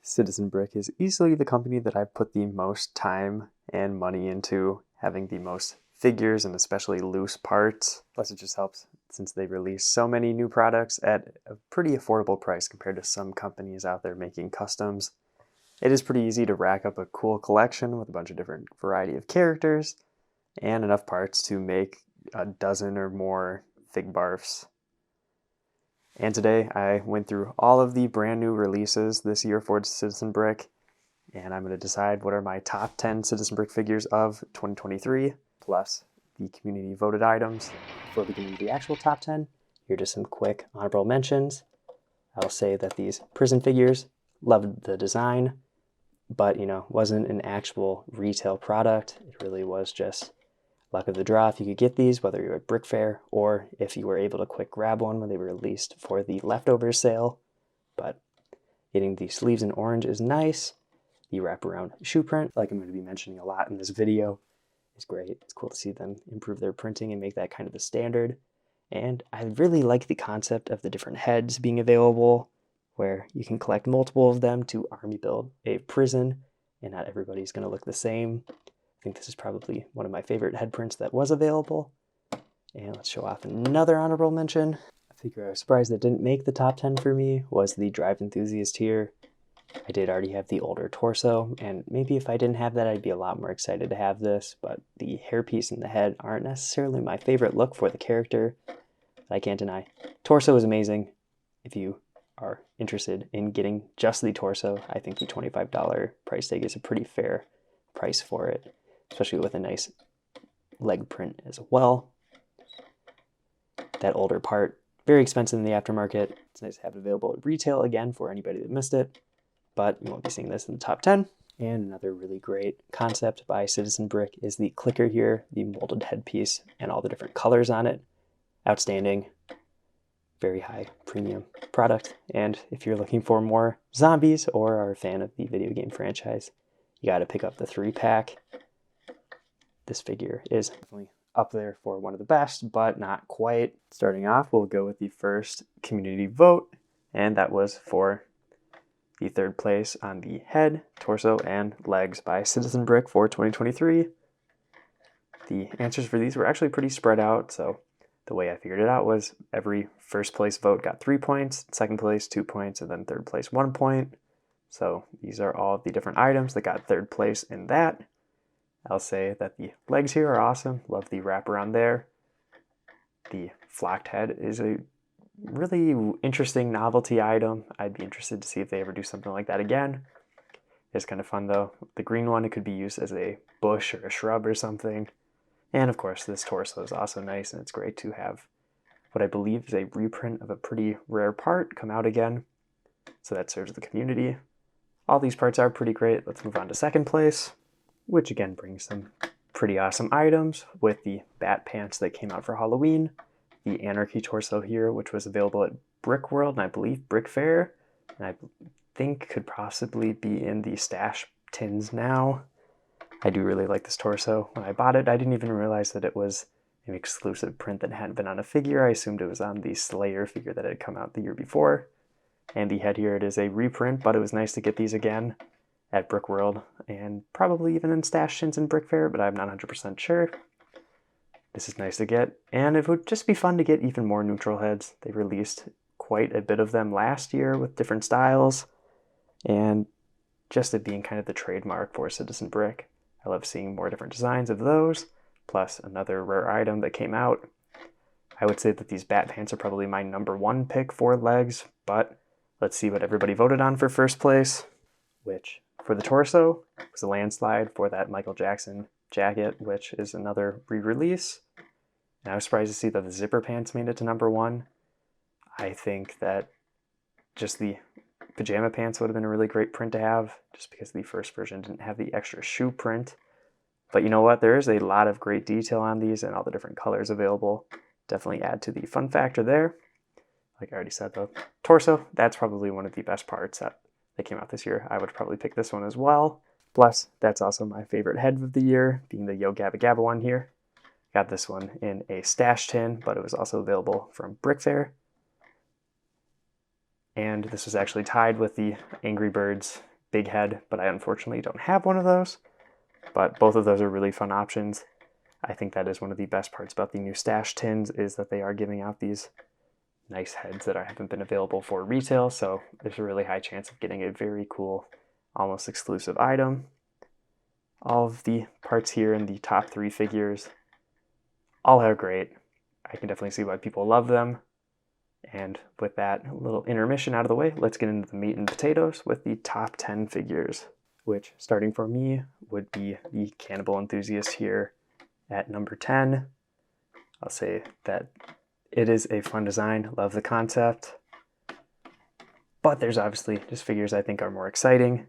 Citizen Brick is easily the company that I've put the most time and money into, having the most figures and especially loose parts. Plus it just helps since they release so many new products at a pretty affordable price compared to some companies out there making customs. It is pretty easy to rack up a cool collection with a bunch of different variety of characters and enough parts to make a dozen or more fig barfs. And today I went through all of the brand new releases this year for Citizen Brick, and I'm going to decide what are my top 10 Citizen Brick figures of 2023, plus the community voted items. Before beginning the actual top 10, here are just some quick honorable mentions. I'll say that these prison figures, loved the design, but wasn't an actual retail product. It really was just luck of the draw if you could get these, whether you're at Brick Fair or if you were able to quick grab one when they were released for the leftover sale. But getting the sleeves in orange is nice. The wraparound shoe print, like I'm going to be mentioning a lot in this video, is great. It's cool to see them improve their printing and make that kind of the standard. And I really like the concept of the different heads being available, where you can collect multiple of them to army build a prison, and not everybody's going to look the same. I think this is probably one of my favorite head prints that was available. And let's show off another honorable mention. A figure I was surprised that didn't make the top 10 for me was the Drive Enthusiast here. I did already have the older torso, and maybe if I didn't have that, I'd be a lot more excited to have this, but the hairpiece and the head aren't necessarily my favorite look for the character. But I can't deny. Torso is amazing. If you are interested in getting just the torso, I think the $25 price tag is a pretty fair price for it, especially with a nice leg print as well. That older part, very expensive in the aftermarket. It's nice to have it available at retail again for anybody that missed it, but you won't be seeing this in the top 10. And another really great concept by Citizen Brick is the clicker here, the molded headpiece and all the different colors on it. Outstanding. Very high premium product. And if you're looking for more zombies or are a fan of the video game franchise, you got to pick up the 3-pack. This figure is definitely up there for one of the best, but not quite. Starting off, we'll go with the first community vote, and that was for the third place on the head, torso, and legs by Citizen Brick for 2023. The answers for these were actually pretty spread out, so the way I figured it out was every first place vote got 3 points, second place 2 points, and then third place 1 point. So these are all the different items that got third place in that. I'll say that the legs here are awesome. Love the wraparound there. The flocked head is a really interesting novelty item. I'd be interested to see if they ever do something like that again. It's kind of fun though. The green one, it could be used as a bush or a shrub or something. And of course, this torso is also nice, and it's great to have what I believe is a reprint of a pretty rare part come out again. So that serves the community. All these parts are pretty great. Let's move on to second place, which again brings some pretty awesome items with the bat pants that came out for Halloween, the Anarchy torso here, which was available at Brick World and I believe Brick Fair, and I think could possibly be in the stash tins now. I do really like this torso. When I bought it, I didn't even realize that it was an exclusive print that hadn't been on a figure. I assumed it was on the Slayer figure that had come out the year before. And the head here, it is a reprint, but it was nice to get these again at Brick World, and probably even in stash tins in Brick Fair, but I'm not 100% sure. This is nice to get, and it would just be fun to get even more neutral heads. They released quite a bit of them last year with different styles, and just it being kind of the trademark for Citizen Brick. I love seeing more different designs of those, plus another rare item that came out. I would say that these bat pants are probably my #1 pick for legs, but let's see what everybody voted on for first place, which for the torso was a landslide for that Michael Jackson jacket, which is another re-release. And I was surprised to see that the zipper pants made it to #1. I think that just the pajama pants would have been a really great print to have, just because the first version didn't have the extra shoe print. But you know what? There is a lot of great detail on these and all the different colors available. Definitely add to the fun factor there. Like I already said though, torso, that's probably one of the best parts that came out this year. I would probably pick this one as well. Plus, that's also my favorite head of the year, being the Yo Gabba Gabba one here. Got this one in a stash tin, but it was also available from Brick Fair. And this was actually tied with the Angry Birds big head, but I unfortunately don't have one of those. But both of those are really fun options. I think that is one of the best parts about the new stash tins, is that they are giving out these nice heads that haven't been available for retail, so there's a really high chance of getting a very cool, almost exclusive item. All of the parts here in the top 3 figures all are great. I can definitely see why people love them. And with that little intermission out of the way, let's get into the meat and potatoes with the top 10 figures, which, starting for me, would be the Cannibal Enthusiast here at number 10. I'll say that it is a fun design, love the concept, but there's obviously just figures I think are more exciting.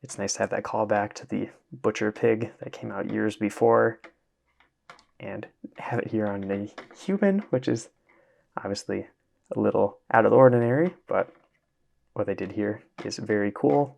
It's nice to have that callback to the butcher pig that came out years before, and have it here on a human, which is obviously a little out of the ordinary, but what they did here is very cool.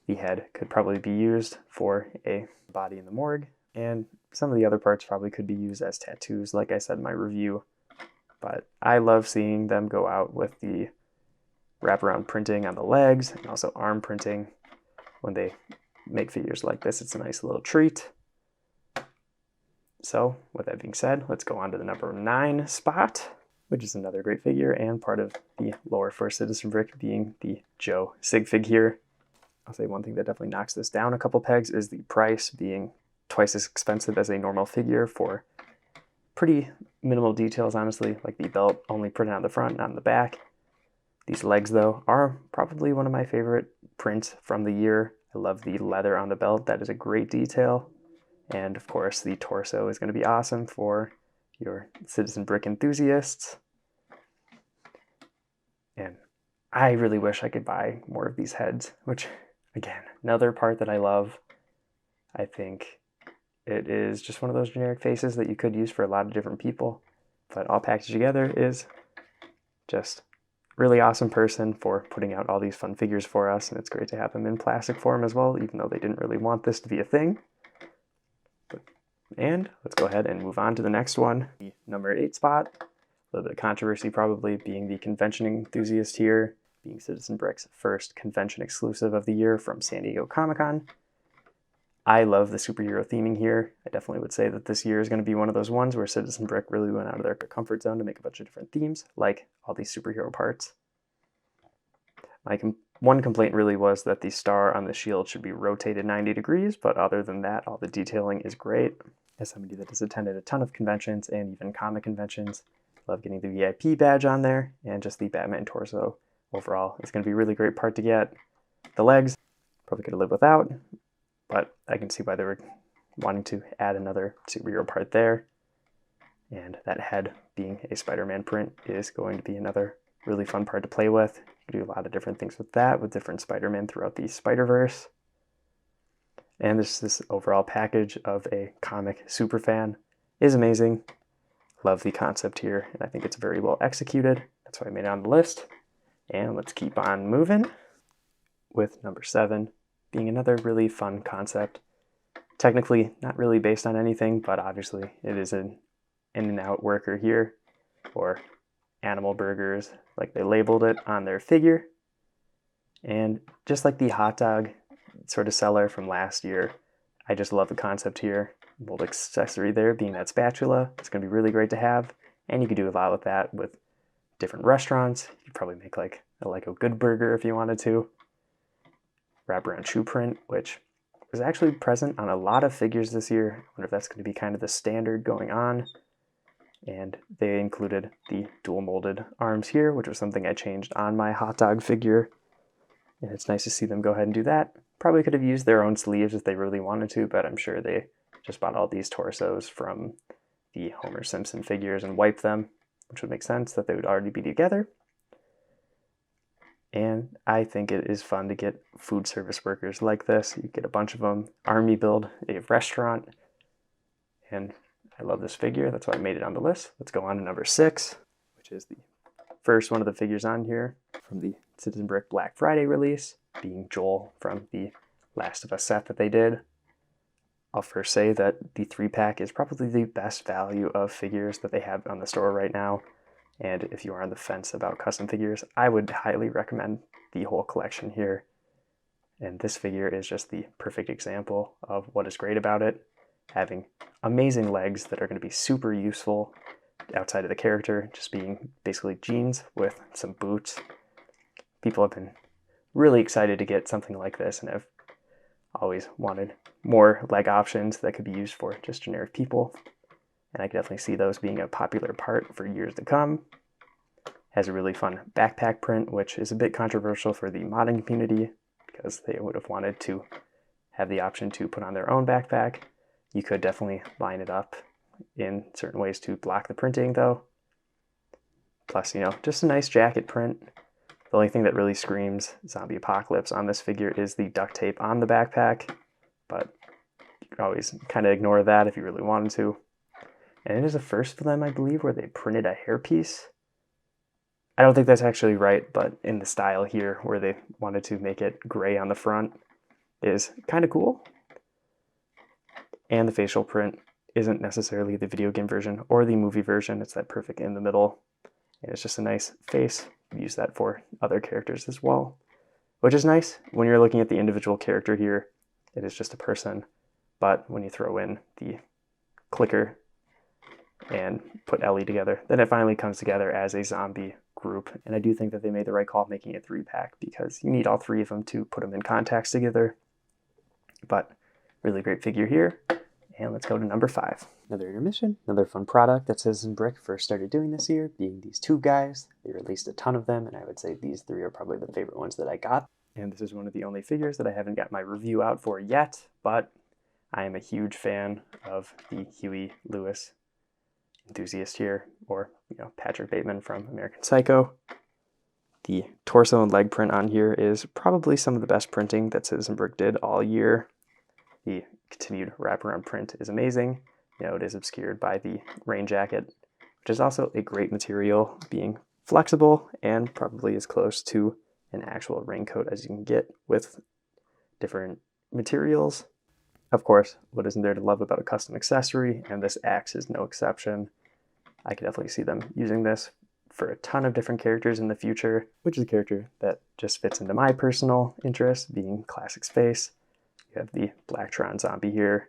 The head could probably be used for a body in the morgue, and some of the other parts probably could be used as tattoos, like I said in my review. But I love seeing them go out with the wraparound printing on the legs and also arm printing. When they make figures like this, it's a nice little treat. So with that being said, let's go on to the number 9 spot, which is another great figure and part of the lore for Citizen Brick, being the Joe Sig fig here. I'll say one thing that definitely knocks this down a couple pegs is the price being twice as expensive as a normal figure for pretty minimal details, honestly, like the belt only printed on the front, not on the back. These legs, though, are probably one of my favorite prints from the year. I love the leather on the belt. That is a great detail. And of course, the torso is going to be awesome for your Citizen Brick enthusiasts. And I really wish I could buy more of these heads, which, again, another part that I love. I think it is just one of those generic faces that you could use for a lot of different people, but all packaged together is just really awesome person for putting out all these fun figures for us, and it's great to have them in plastic form as well, even though they didn't really want this to be a thing. And let's go ahead and move on to the next one, the number 8 spot. A little bit of controversy probably, being the convention enthusiast here, being Citizen Brick's first convention exclusive of the year from San Diego Comic-Con. I love the superhero theming here. I definitely would say that this year is going to be one of those ones where Citizen Brick really went out of their comfort zone to make a bunch of different themes, like all these superhero parts. My one complaint really was that the star on the shield should be rotated 90 degrees, but other than that, all the detailing is great. As somebody that has attended a ton of conventions and even comic conventions, love getting the VIP badge on there, and just the Batman torso overall is going to be a really great part to get. The legs, probably could have lived without, but I can see why they were wanting to add another superhero part there. And that head being a Spider-Man print is going to be another really fun part to play with. You can do a lot of different things with that, with different Spider-Man throughout the Spider-Verse. And this overall package of a comic superfan is amazing. Love the concept here, and I think it's very well executed. That's why I made it on the list. And let's keep on moving with number 7, being another really fun concept. Technically not really based on anything, but obviously it is an In-N-Out worker here, or animal burgers, like they labeled it on their figure. And just like the hot dog sort of seller from last year, I just love the concept here. Little accessory there being that spatula. It's going to be really great to have, and you could do a lot with that with different restaurants. You could probably make like a good burger if you wanted to. Wraparound shoe print, which was actually present on a lot of figures this year. I wonder if that's going to be kind of the standard going on. And they included the dual molded arms here, which was something I changed on my hot dog figure. And it's nice to see them go ahead and do that. Probably could have used their own sleeves if they really wanted to, but I'm sure they just bought all these torsos from the Homer Simpson figures and wiped them, which would make sense that they would already be together. And I think it is fun to get food service workers like this. You get a bunch of them, army build a restaurant, and I love this figure. That's why I made it on the list. Let's go on to number 6, which is the first one of the figures on here from the Citizen Brick Black Friday release, being Joel from the Last of Us set that they did. I'll first say that the 3-pack is probably the best value of figures that they have on the store right now. And if you are on the fence about custom figures, I would highly recommend the whole collection here. And this figure is just the perfect example of what is great about it. Having amazing legs that are going to be super useful outside of the character, just being basically jeans with some boots. People have been really excited to get something like this, and have always wanted more leg options that could be used for just generic people. And I can definitely see those being a popular part for years to come. Has a really fun backpack print, which is a bit controversial for the modding community because they would have wanted to have the option to put on their own backpack. You could definitely line it up in certain ways to block the printing though. Plus, just a nice jacket print. The only thing that really screams zombie apocalypse on this figure is the duct tape on the backpack, but you can always kind of ignore that if you really wanted to. And it is the first for them, I believe, where they printed a hairpiece. I don't think that's actually right, but in the style here where they wanted to make it gray on the front is kind of cool. And the facial print isn't necessarily the video game version or the movie version. It's that perfect in the middle. And it's just a nice face. Use that for other characters as well, which is nice. When you're looking at the individual character here, it is just a person. But when you throw in the clicker and put Ellie together, then it finally comes together as a zombie group. And I do think that they made the right call making it 3-pack because you need all 3 of them to put them in context together. But really great figure here. And let's go to number 5. Another intermission, another fun product that Citizen Brick first started doing this year, being these 2 guys. They released a ton of them, and I would say these 3 are probably the favorite ones that I got. And this is one of the only figures that I haven't got my review out for yet, but I am a huge fan of the Huey Lewis enthusiast here, or Patrick Bateman from American Psycho. The torso and leg print on here is probably some of the best printing that Citizen Brick did all year. The continued wraparound print is amazing. It is obscured by the rain jacket, which is also a great material, being flexible and probably as close to an actual raincoat as you can get with different materials. Of course, what isn't there to love about a custom accessory? And this axe is no exception. I can definitely see them using this for a ton of different characters in the future, which is a character that just fits into my personal interest, being classic space. You have the Blacktron zombie here.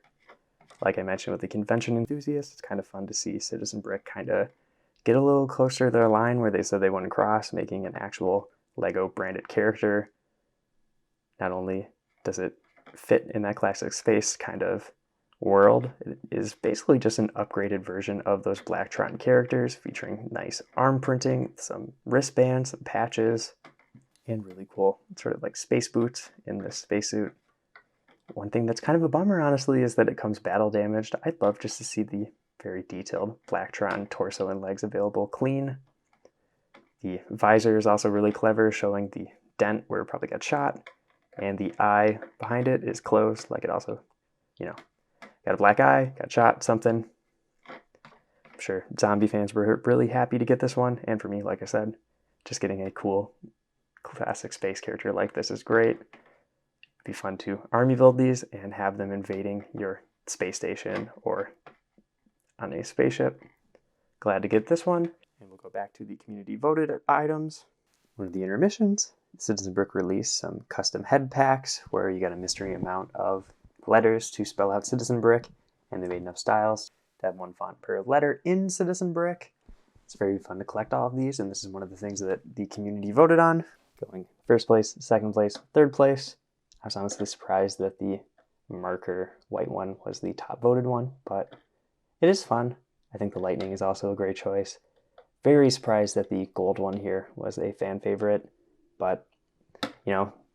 Like I mentioned with the convention enthusiasts, it's kind of fun to see Citizen Brick kind of get a little closer to their line where they said they wouldn't cross, making an actual Lego branded character. Not only does it fit in that classic space kind of world, it is basically just an upgraded version of those Blacktron characters, featuring nice arm printing, some wristbands, some patches, and really cool sort of like space boots in this spacesuit. One thing that's kind of a bummer, honestly, is that it comes battle damaged. I'd love just to see the very detailed Blacktron torso and legs available clean. The visor is also really clever, showing the dent where it probably got shot, and the eye behind it is closed, like it also, got a black eye, got shot, something. I'm sure zombie fans were really happy to get this one, and for me, like I said, just getting a cool classic space character like this is great. Be fun to army build these and have them invading your space station or on a spaceship. Glad to get this one. And we'll go back to the community voted items. One of the intermissions, Citizen Brick released some custom head packs where you got a mystery amount of letters to spell out Citizen Brick, and they made enough styles to have 1 font per letter in Citizen Brick. It's very fun to collect all of these, and this is one of the things that the community voted on, going first place, second place, third place. I was honestly surprised that the marker white one was the top voted one, but it is fun. I think the lightning is also a great choice. Very surprised that the gold one here was a fan favorite, but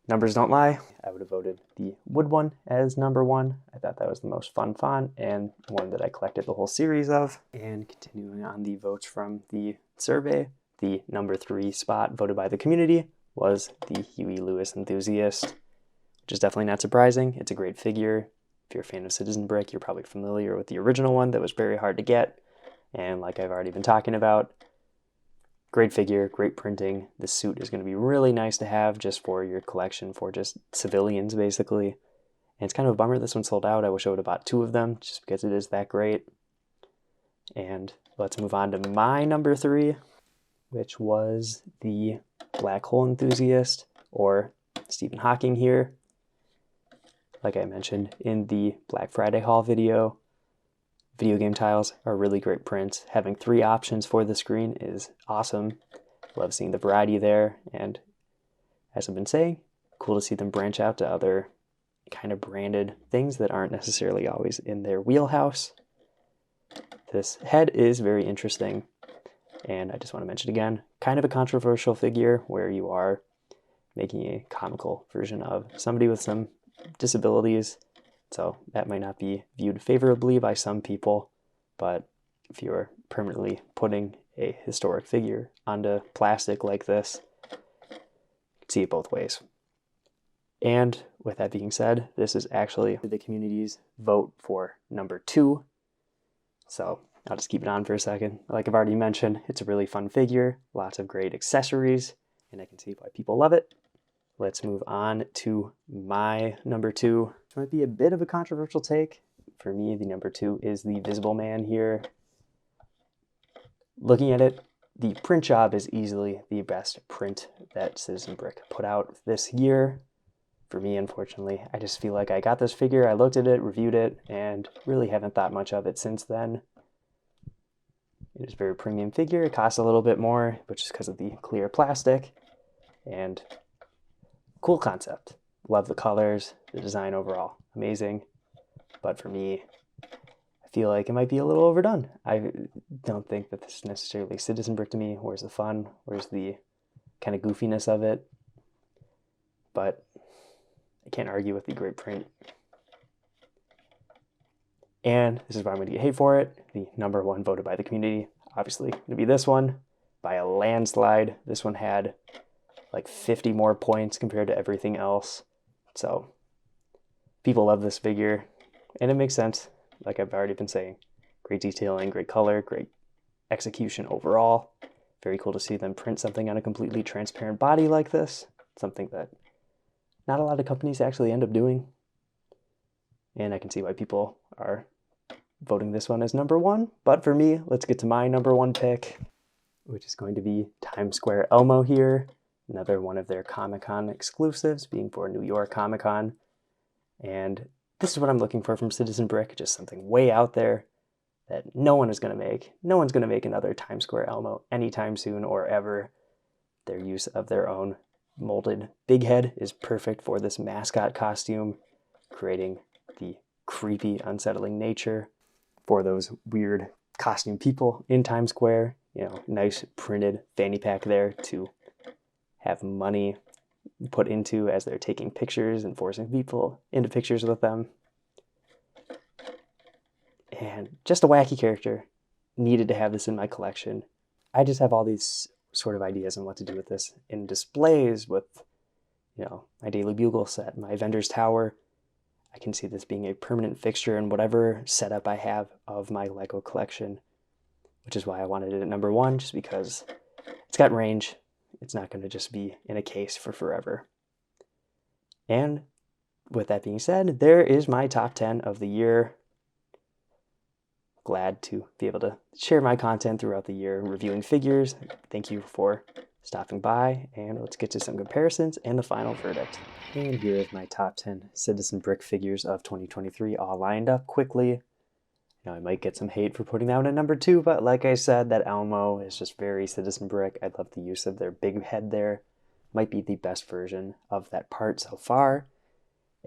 numbers don't lie. I would have voted the wood one as number 1. I thought that was the most fun font and one that I collected the whole series of. And continuing on the votes from the survey, the number 3 spot voted by the community was the Huey Lewis enthusiast, which is definitely not surprising. It's a great figure. If you're a fan of Citizen Brick, you're probably familiar with the original one that was very hard to get. And like I've already been talking about, great figure, great printing. This suit is going to be really nice to have just for your collection, for just civilians, basically. And it's kind of a bummer this one sold out. I wish I would have bought 2 of them just because it is that great. And let's move on to my number 3, which was the Black Hole Enthusiast, or Stephen Hawking here. like I mentioned in the Black Friday haul video, video game tiles are really great prints. Having 3 options for the screen is awesome. Love seeing the variety there, and as I've been saying, cool to see them branch out to other kind of branded things that aren't necessarily always in their wheelhouse. This head is very interesting, and I just want to mention again, kind of a controversial figure where you are making a comical version of somebody with some disabilities, so that might not be viewed favorably by some people, but if you're permanently putting a historic figure onto plastic like this, you can see it both ways. And with that being said, this is actually the community's vote for number 2. So I'll just keep it on for a second. Like I've already mentioned, it's a really fun figure, lots of great accessories, and I can see why people love it. Let's move on to my number 2. This might be a bit of a controversial take. For me, the number 2 is the Visible Man here. Looking at it, the print job is easily the best print that Citizen Brick put out this year. For me, unfortunately, I just feel like I got this figure, I looked at it, reviewed it, and really haven't thought much of it since then. It is a very premium figure. It costs a little bit more, which is because of the clear plastic. And cool concept. Love the colors, the design overall. Amazing. But for me, I feel like it might be a little overdone. I don't think that this is necessarily Citizen Brick to me. Where's the fun? Where's the kind of goofiness of it? But I can't argue with the great print. And this is why I'm going to get hate for it. The number 1 voted by the community, obviously going to be this one by a landslide. This one had like 50 more points compared to everything else. So people love this figure, and it makes sense. Like I've already been saying, great detailing, great color, great execution overall. Very cool to see them print something on a completely transparent body like this. Something that not a lot of companies actually end up doing. And I can see why people are voting this one as number 1. But for me, let's get to my number 1 pick, which is going to be Times Square Elmo here. Another one of their Comic-Con exclusives, being for New York Comic-Con. And this is what I'm looking for from Citizen Brick, just something way out there that no one is going to make. No one's going to make another Times Square Elmo anytime soon or ever. Their use of their own molded big head is perfect for this mascot costume, creating the creepy, unsettling nature for those weird costume people in Times Square. You know, nice printed fanny pack there to have money put into as they're taking pictures and forcing people into pictures with them. And just a wacky character. Needed to have this in my collection. I just have all these sort of ideas on what to do with this in displays with, you know, my Daily Bugle set, my Avengers Tower. I can see this being a permanent fixture in whatever setup I have of my Lego collection, which is why I wanted it at number 1, just because it's got range. It's not going to just be in a case for forever. And with that being said, there is my top 10 of the year. Glad to be able to share my content throughout the year, reviewing figures. Thank you for stopping by, and let's get to some comparisons and the final verdict. And here is my top 10 Citizen Brick figures of 2023 all lined up quickly. Now, I might get some hate for putting that one at number 2, but like I said, that Elmo is just very Citizen Brick. I love the use of their big head there. Might be the best version of that part so far.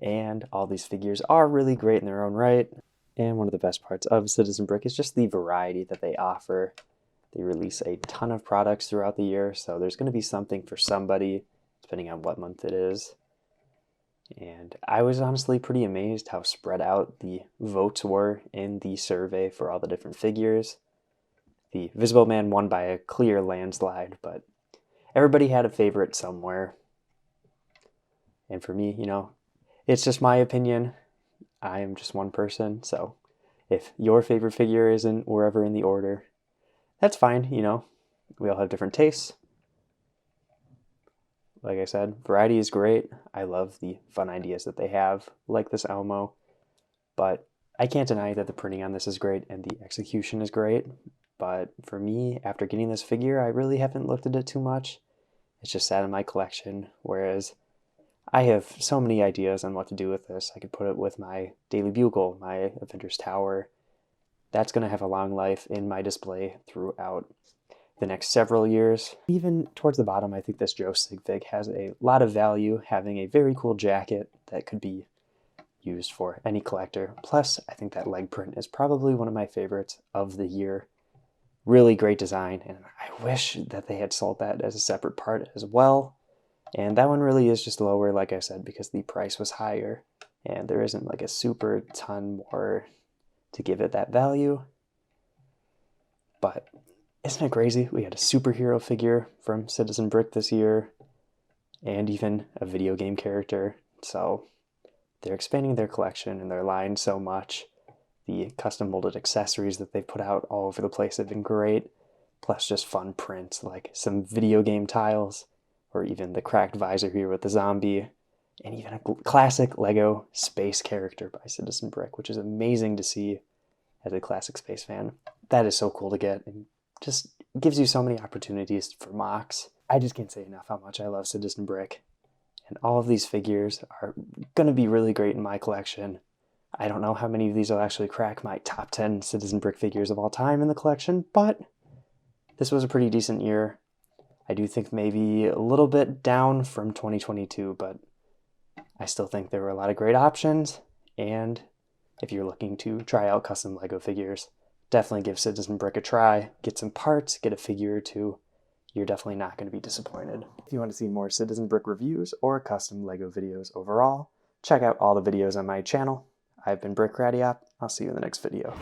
And all these figures are really great in their own right. And one of the best parts of Citizen Brick is just the variety that they offer. They release a ton of products throughout the year, so there's going to be something for somebody, depending on what month it is. And I was honestly pretty amazed how spread out the votes were in the survey for all the different figures. The Visible Man won by a clear landslide, but everybody had a favorite somewhere. And for me, you know, it's just my opinion. I am just one person, so if your favorite figure isn't wherever in the order, that's fine, you know. We all have different tastes. Like I said, variety is great. I love the fun ideas that they have, like this Elmo. But I can't deny that the printing on this is great and the execution is great. But for me, after getting this figure, I really haven't looked at it too much. It's just sat in my collection, whereas I have so many ideas on what to do with this. I could put it with my Daily Bugle, my Avengers Tower. That's going to have a long life in my display throughout the next several years. Even towards the bottom, I think this Joe Sigfig has a lot of value, having a very cool jacket that could be used for any collector. Plus, I think that leg print is probably one of my favorites of the year. Really great design, and I wish that they had sold that as a separate part as well. And that one really is just lower, like I said, because the price was higher, and there isn't like a super ton more to give it that value. But isn't it crazy? We had a superhero figure from Citizen Brick this year, and even a video game character. So they're expanding their collection and their line so much. The custom molded accessories that they've put out all over the place have been great. Plus just fun prints like some video game tiles, or even the cracked visor here with the zombie, and even a classic Lego space character by Citizen Brick, which is amazing to see as a classic space fan. That is so cool to get, and just gives you so many opportunities for mocks. I just can't say enough how much I love Citizen Brick. And all of these figures are going to be really great in my collection. I don't know how many of these will actually crack my top 10 Citizen Brick figures of all time in the collection, but this was a pretty decent year. I do think maybe a little bit down from 2022, but I still think there were a lot of great options. And if you're looking to try out custom Lego figures, definitely give Citizen Brick a try. Get some parts, get a figure or two. You're definitely not going to be disappointed. If you want to see more Citizen Brick reviews or custom Lego videos overall, check out all the videos on my channel. I've been Brick Radiop. I'll see you in the next video.